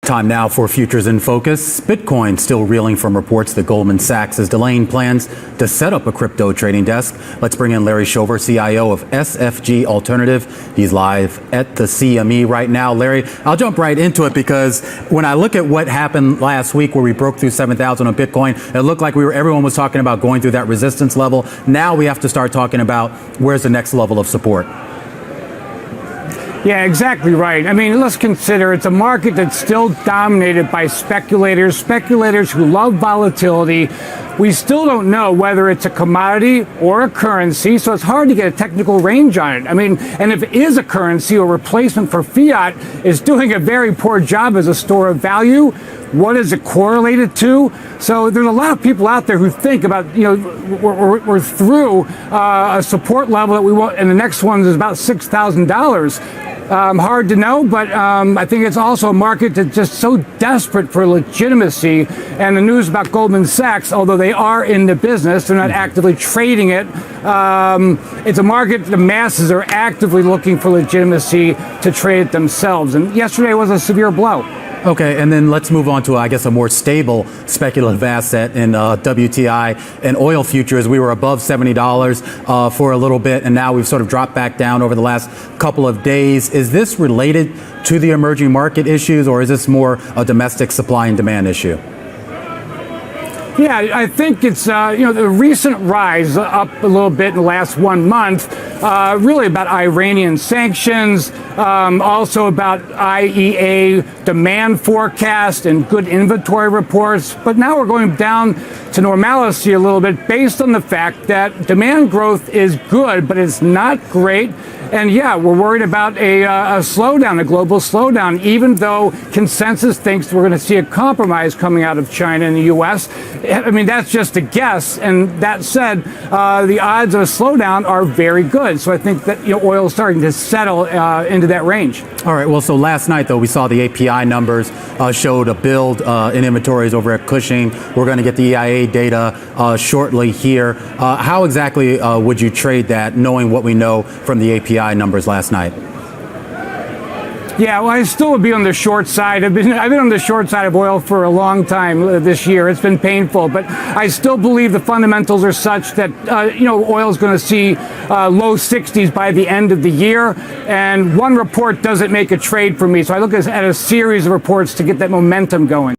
Time now for Futures in Focus. Bitcoin still reeling from reports that Goldman Sachs is delaying plans to set up a crypto trading desk. Let's bring in Larry Shover, CIO of SFG Alternative. He's live at the CME right now. Larry, I'll jump right into it because when I look at what happened last week where we broke through 7,000 on Bitcoin, it looked like everyone was talking about going through that resistance level. Now we have to start talking about where's the next level of support. Yeah, exactly right. I mean, let's consider it's a market that's still dominated by speculators who love volatility. We still don't know whether it's a commodity or a currency, so it's hard to get a technical range on it. I mean, and if it is a currency or replacement for fiat, it's doing a very poor job as a store of value. What is it correlated to? So there's a lot of people out there who think about, we're through a support level that we want, and the next one is about $6,000. Hard to know, but I think it's also a market that's just so desperate for legitimacy. And the news about Goldman Sachs, although they are in the business, they're not actively trading it. It's a market the masses are actively looking for legitimacy to trade it themselves. And yesterday was a severe blow. Okay, and then let's move on to, I guess, a more stable speculative asset in WTI and oil futures. We were above $70 for a little bit, and now we've sort of dropped back down over the last couple of days. Is this related to the emerging market issues, or is this more a domestic supply and demand issue? Yeah, I think it's, the recent rise up a little bit in the last 1 month, really about Iranian sanctions, also about IEA demand forecast and good inventory reports. But now we're going down to normalcy a little bit based on the fact that demand growth is good, but it's not great. And yeah, we're worried about a slowdown, a global slowdown, even though consensus thinks we're going to see a compromise coming out of China and the U.S. I mean, that's just a guess. And that said, the odds of a slowdown are very good. So I think that oil is starting to settle into that range. All right. Well, so last night, though, we saw the API numbers showed a build in inventories over at Cushing. We're going to get the EIA data shortly here. How exactly would you trade that, knowing what we know from the API numbers last night? Yeah, well, I still would be on the short side. I've been on the short side of oil for a long time this year. It's been painful, but I still believe the fundamentals are such that oil is going to see low 60s by the end of the year. And one report doesn't make a trade for me, so I look at a series of reports to get that momentum going.